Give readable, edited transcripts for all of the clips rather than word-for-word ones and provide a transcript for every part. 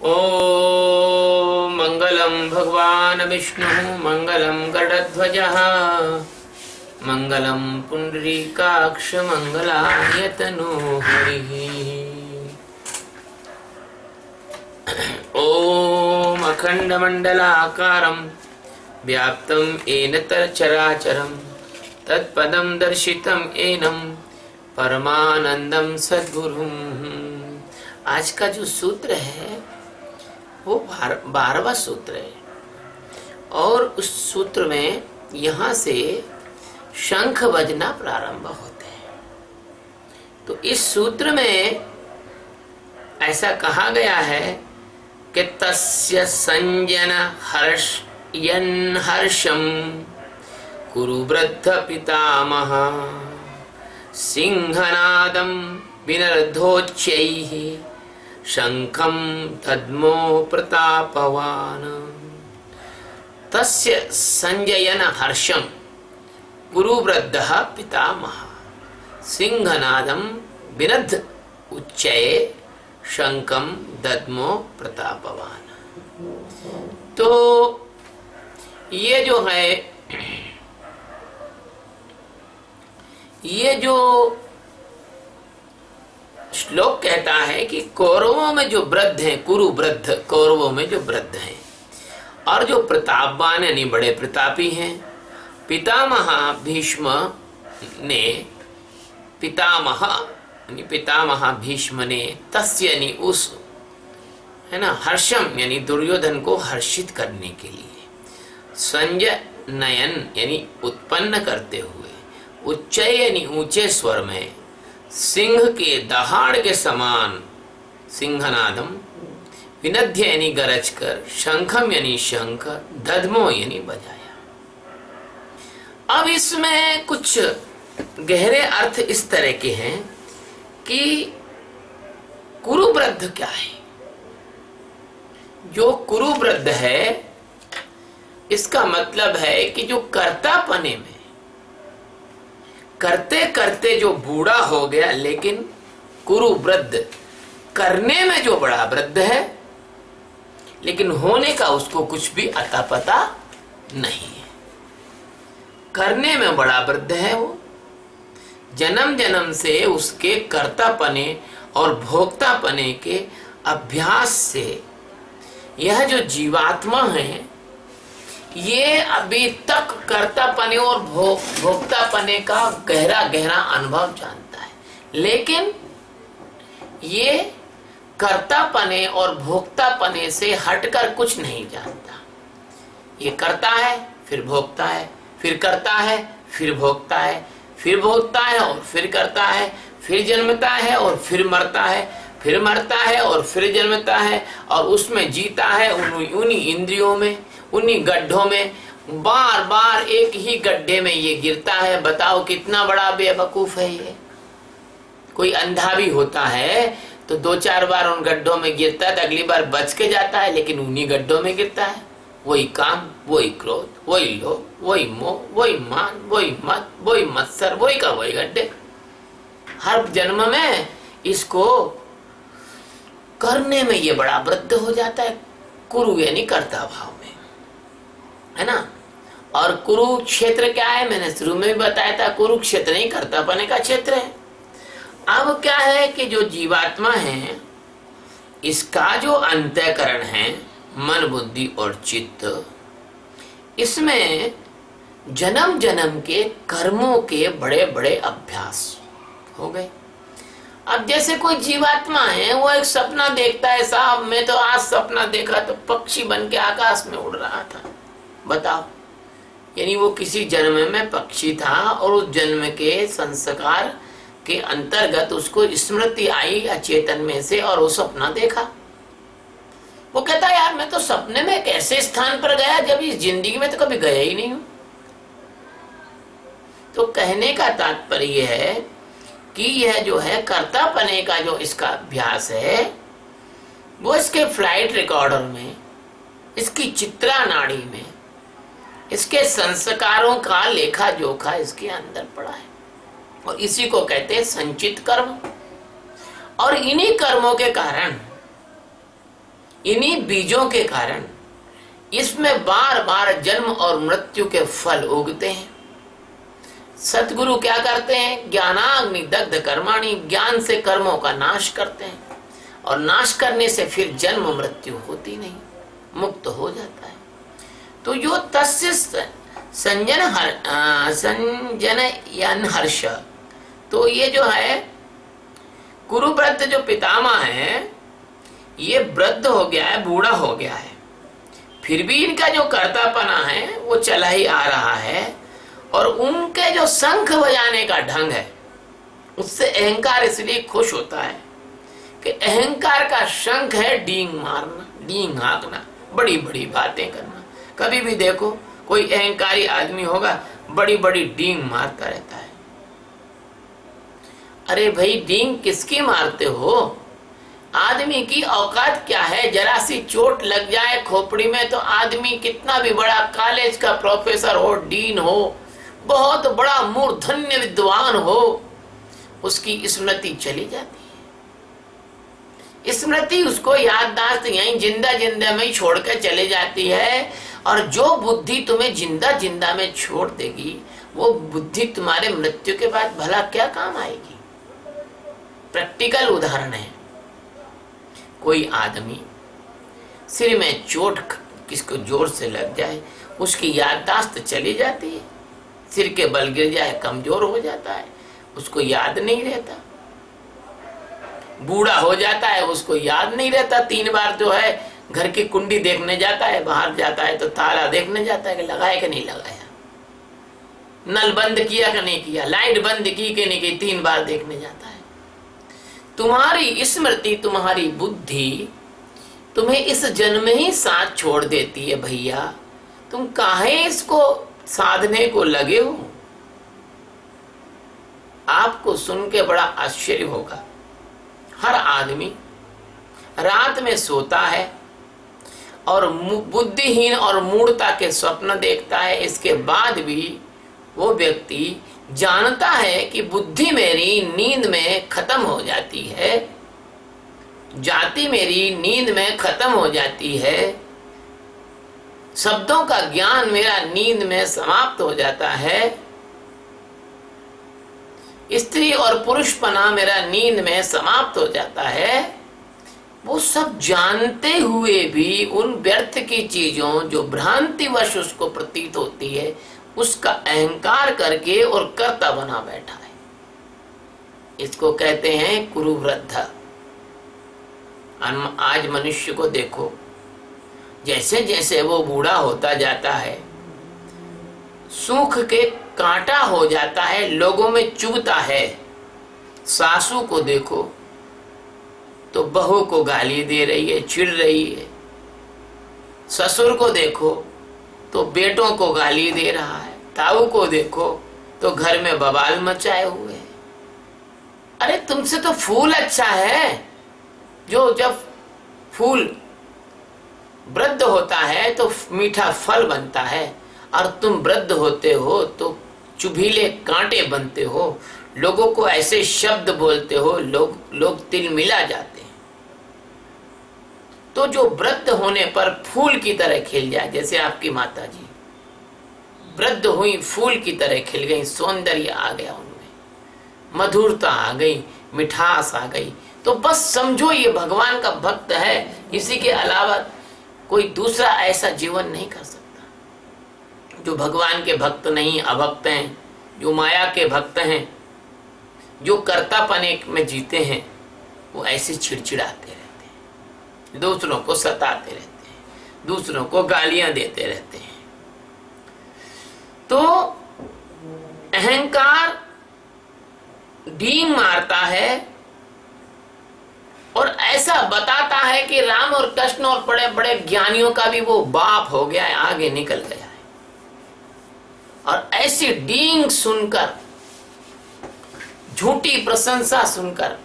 ॐ मङ्गलं भगवान् विष्णुः मङ्गलं गरुडध्वजः मङ्गलं पुण्डरीकाक्ष मङ्गलाय तनोः हरिः। ॐ अखण्डमण्डलाकारं व्याप्तं येन चराचरं तत्पदं दर्शितं येनं परमानंदम सद्गुरुं। आज का जो सूत्र है वो 12वां सूत्र है और उस सूत्र में यहाँ से शंख बजना प्रारंभ होते हैं। तो इस सूत्र में ऐसा कहा गया है कि तस्य संजन हर्षं कुरु वृद्ध पितामह सिंहनादं विनर्धोच्चैः शंखं दद्मो प्रतापवान्। तस्य संजयन हर्षं गुरुवृद्धः पितामह सिंहनादं विनद् उच्चये शंखं दद्मो प्रतापवान्। तो ये जो है, ये जो श्लोक कहता है कि कौरवों में जो वृद्ध हैं, कुरु वृद्ध, कौरवों में जो वृद्ध हैं और जो प्रतापवान यानी बड़े प्रतापी हैं, पितामह भीष्म ने, पितामह भीष्म ने तस्य यानी उस, है ना, हर्षम यानी दुर्योधन को हर्षित करने के लिए, संजय नयन यानी उत्पन्न करते हुए, उच्चय यानी ऊंचे स्वर में, सिंह के दहाड़ के समान सिंहनादम, विनद्य यानी गरज कर, शंखम यानी शंख, दधमो यानी बजाया। अब इसमें कुछ गहरे अर्थ इस तरह के हैं कि कुरुवृद्ध क्या है। जो कुरुवृद्ध है इसका मतलब है कि जो कर्तापने में करते करते जो बूढ़ा हो गया, लेकिन कुरु वृद्ध करने में जो बड़ा वृद्ध है, लेकिन होने का उसको कुछ भी अता पता नहीं है। करने में बड़ा वृद्ध है वो, जन्म जन्म से उसके कर्तापने और भोक्तापने के अभ्यास से यह जो जीवात्मा है ये अभी तक कर्तापने और भोक्तापने का गहरा गहरा अनुभव जानता है, लेकिन ये कर्तापने और भोक्तापने से हटकर कुछ नहीं जानता। ये करता है फिर भोगता है, फिर करता है फिर भोगता है, फिर भोगता है और फिर करता है, फिर जन्मता है और फिर मरता है, फिर मरता है और फिर जन्मता है, और उसमें जीता है उन्हीं इंद्रियों में, उन्हीं गड्ढों में, बार बार एक ही गड्ढे में ये गिरता है। बताओ कितना बड़ा बेवकूफ है ये। कोई अंधा भी होता है तो 2-4 बार उन गड्ढों में गिरता है तो अगली बार बच के जाता है, लेकिन उन्हीं गड्ढों में गिरता है। वही काम, वही क्रोध, वही लोभ, वही मोह, वही मान, वही मत, वही मत्सर, वही का वही गड्ढे। हर जन्म में इसको करने में ये बड़ा वृद्ध हो जाता है, कुरु यानी कर्ता भाव में, है ना। और कुरुक्षेत्र क्या है, मैंने शुरू में भी बताया था, कुरुक्षेत्र नहीं कर्तापने का क्षेत्र है। अब क्या है कि जो जीवात्मा है इसका जो अंतःकरण है, मन बुद्धि और चित्त, इसमें जन्म जन्म के कर्मों के बड़े बड़े अभ्यास हो गए। अब जैसे कोई जीवात्मा है, वो एक सपना देखता है, साहब मैं तो आज सपना देखा तो पक्षी बन के आकाश में उड़ रहा था। बताओ, यानी वो किसी जन्म में पक्षी था और उस जन्म के संस्कार के अंतर्गत उसको स्मृति आई अचेतन में से और वो सपना देखा। वो कहता है यार मैं तो सपने में एक ऐसे स्थान पर गया जब इस जिंदगी में तो कभी गया ही नहीं हूं। तो कहने का तात्पर्य है कि यह जो है कर्तापने का जो इसका अभ्यास है वो इसके फ्लाइट रिकॉर्डर में, इसकी चित्रा नाड़ी में, इसके संस्कारों का लेखा जोखा इसके अंदर पड़ा है, और इसी को कहते हैं संचित कर्म। और इन्हीं कर्मों के कारण इन्हीं बीजों के कारण इसमें बार बार जन्म और मृत्यु के फल उगते हैं। सतगुरु क्या करते हैं? ज्ञानाग्नि दग्ध कर्माणि, ज्ञान से कर्मों का नाश करते हैं, और नाश करने से फिर जन्म मृत्यु होती नहीं, मुक्त हो जाता है। तो जो तस्य संजनयन हर्ष, तो ये जो है कुरुव्रत जो पितामह है, ये वृद्ध हो गया है, बूढ़ा हो गया है, फिर भी इनका जो कर्तापना है वो चला ही आ रहा है। और उनके जो शंख बजाने का ढंग है, उससे अहंकार इसलिए खुश होता है कि अहंकार का शंख है डींग मारना, डींग हाँकना, बड़ी बड़ी बातें करना। कभी भी देखो कोई अहंकारी आदमी होगा, बड़ी बड़ी डींग मारता रहता है। अरे भाई, डींग किसकी मारते हो? आदमी की औकात क्या है? जरा सी चोट लग जाए खोपड़ी में तो आदमी कितना भी बड़ा कॉलेज का प्रोफेसर हो, डीन हो, बहुत बड़ा मूर्धन्य विद्वान हो, उसकी स्मृति चली जाती है। स्मृति उसको याददाश्त यहीं जिंदा जिंदा में ही छोड़कर चले जाती है। और जो बुद्धि तुम्हें जिंदा जिंदा में छोड़ देगी, वो बुद्धि तुम्हारे मृत्यु के बाद भला क्या काम आएगी? प्रैक्टिकल उदाहरण है, कोई आदमी सिर में चोट किसको जोर से लग जाए, उसकी याददाश्त चली जाती है, सिर के बल गिर जाए, कमजोर हो जाता है, उसको याद नहीं रहता। बूढ़ा हो जाता है, उसको याद नहीं रहता। 3 बार जो है घर की कुंडी देखने जाता है, बाहर जाता है तो ताला देखने जाता है कि लगाया कि नहीं लगाया, नल बंद किया कि नहीं किया, लाइट बंद की कि नहीं की, 3 बार देखने जाता है। तुम्हारी स्मृति, तुम्हारी बुद्धि तुम्हें इस जन्म ही साथ छोड़ देती है। भैया, तुम काहे इसको साधने को लगे हो? आपको सुन के बड़ा आश्चर्य होगा। हर आदमी रात में सोता है और बुद्धिहीन और मूढ़ता के स्वप्न देखता है। इसके बाद भी वो व्यक्ति जानता है कि बुद्धि मेरी नींद में खत्म हो जाती है, जाति मेरी नींद में खत्म हो जाती है, शब्दों का ज्ञान मेरा नींद में समाप्त हो जाता है, स्त्री और पुरुषपना मेरा नींद में समाप्त हो जाता है। वो सब जानते हुए भी उन व्यर्थ की चीजों जो भ्रांतिवश उसको प्रतीत होती है, उसका अहंकार करके और कर्ता बना बैठा है। इसको कहते हैं कुरुवृद्ध। आज मनुष्य को देखो, जैसे जैसे वो बूढ़ा होता जाता है, सूख के कांटा हो जाता है, लोगों में चुभता है। सासू को देखो तो बहू को गाली दे रही है, चिढ़ रही है। ससुर को देखो तो बेटों को गाली दे रहा है। ताऊ को देखो तो घर में बवाल मचाए हुए है। अरे तुमसे तो फूल अच्छा है, जो जब फूल वृद्ध होता है तो मीठा फल बनता है, और तुम वृद्ध होते हो तो चुभीले कांटे बनते हो, लोगों को ऐसे शब्द बोलते हो, लोग तिल मिला जाते हैं। तो जो वृद्ध होने पर फूल की तरह खिल जाए, जैसे आपकी माता जी वृद्ध हुई, फूल की तरह खिल गई, सौंदर्य आ गया उनमें, मधुरता आ गई, मिठास आ गई, तो बस समझो ये भगवान का भक्त है। इसी के अलावा कोई दूसरा ऐसा जीवन नहीं कर सकता। जो भगवान के भक्त नहीं, अभक्त हैं, जो माया के भक्त हैं, जो कर्तापने में जीते हैं, वो ऐसे चिड़चिड़ाते रहते हैं, दूसरों को सताते रहते हैं, दूसरों को गालियां देते रहते हैं। तो अहंकार डींग मारता है और ऐसा बताता है कि राम और कृष्ण और बड़े बड़े ज्ञानियों का भी वो बाप हो गया है, आगे निकल गया है। और ऐसी डींग सुनकर, झूठी प्रशंसा सुनकर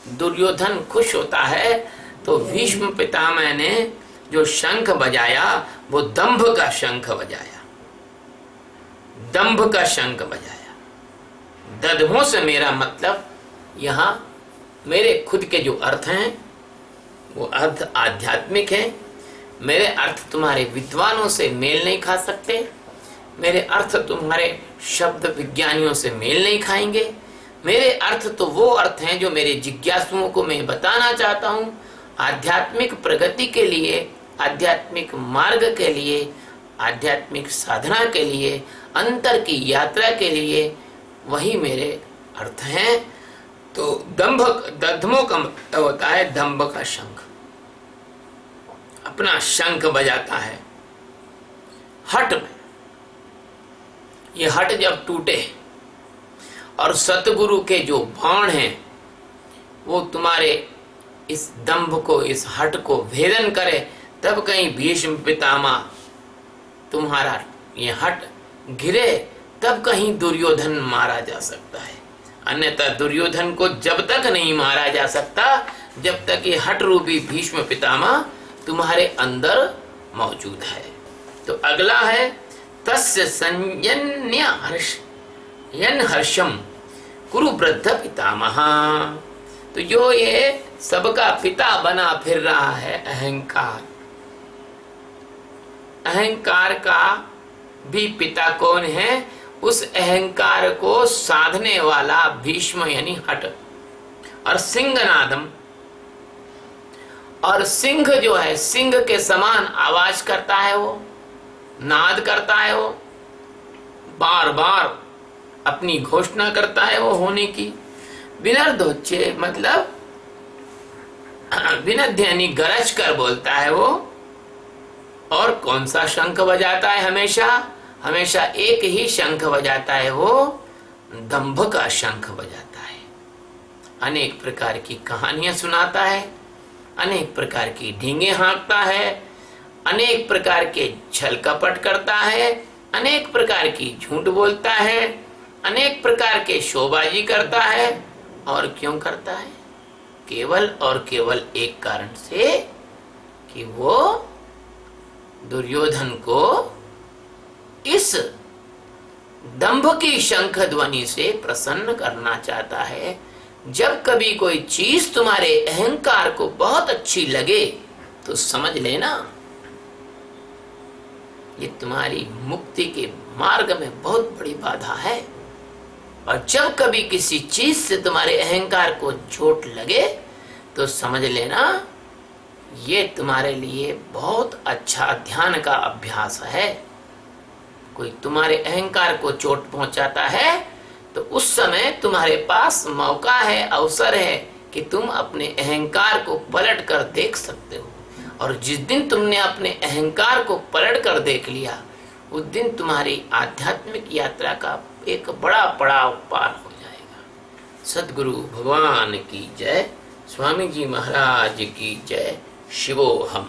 दुर्योधन खुश होता है। तो भीष्म पितामह ने जो शंख बजाया वो दंभ का शंख बजाया, दंभ का शंख बजाया। दधमों से मेरा मतलब यहाँ मेरे खुद के जो अर्थ हैं वो अर्थ आध्यात्मिक है। मेरे अर्थ तुम्हारे विद्वानों से मेल नहीं खा सकते, मेरे अर्थ तुम्हारे शब्द विज्ञानियों से मेल नहीं खाएंगे। मेरे अर्थ तो वो अर्थ हैं जो मेरे जिज्ञासुओं को मैं बताना चाहता हूँ। आध्यात्मिक प्रगति के लिए, आध्यात्मिक मार्ग के लिए, आध्यात्मिक साधना के लिए, अंतर की यात्रा के लिए वही मेरे अर्थ हैं। तो दध्मो का मतलब होता है दंभ का शंख, अपना शंख बजाता है हट में। ये हट जब टूटे और सतगुरु के जो बाण हैं वो तुम्हारे इस दंभ को, इस हट को भेदन करे, तब कहीं भीष्म पितामह तुम्हारा ये हट गिरे, तब कहीं दुर्योधन मारा जा सकता है। अन्यथा दुर्योधन को जब तक नहीं मारा जा सकता जब तक ये हट रूपी भीष्म पितामह तुम्हारे अंदर मौजूद है। तो अगला है तस्य संयन्य हर्षम कुरु वृद्ध पितामह। तो जो ये सबका पिता बना फिर रहा है अहंकार, अहंकार का भी पिता कौन है? उस अहंकार को साधने वाला भीष्म यानी हट, और सिंहनादम, और सिंह जो है सिंह के समान आवाज करता है, वो नाद करता है, वो बार बार अपनी घोषणा करता है वो होने की। विनर्दोच्चे मतलब विनद्य यानी गरज कर बोलता है वो। और कौन सा शंख बजाता है? हमेशा हमेशा एक ही शंख बजाता है, वो दंभ का शंख बजाता है। अनेक प्रकार की कहानियां सुनाता है, अनेक प्रकार की ढींगे हाँकता है, अनेक प्रकार के छल कपट करता है, अनेक प्रकार की झूठ बोलता है, अनेक प्रकार के शोबाजी करता है। और क्यों करता है? केवल और केवल एक कारण से कि वो दुर्योधन को इस दंभ की शंख ध्वनि से प्रसन्न करना चाहता है। जब कभी कोई चीज तुम्हारे अहंकार को बहुत अच्छी लगे तो समझ लेना ये तुम्हारी मुक्ति के मार्ग में बहुत बड़ी बाधा है। और जब कभी किसी चीज से तुम्हारे अहंकार को चोट लगे तो समझ लेना ये तुम्हारे लिए बहुत अच्छा ध्यान का अभ्यास है। कोई तुम्हारे अहंकार को चोट पहुंचाता है तो उस समय तुम्हारे पास मौका है, अवसर है कि तुम अपने अहंकार को पलट कर देख सकते हो। और जिस दिन तुमने अपने अहंकार को पलट कर देख लिया उस दिन तुम्हारी आध्यात्मिक यात्रा का एक बड़ा पड़ाव पार हो जाएगा। सद्गुरु भगवान की जय, स्वामी जी महाराज की जय, शिवोहम।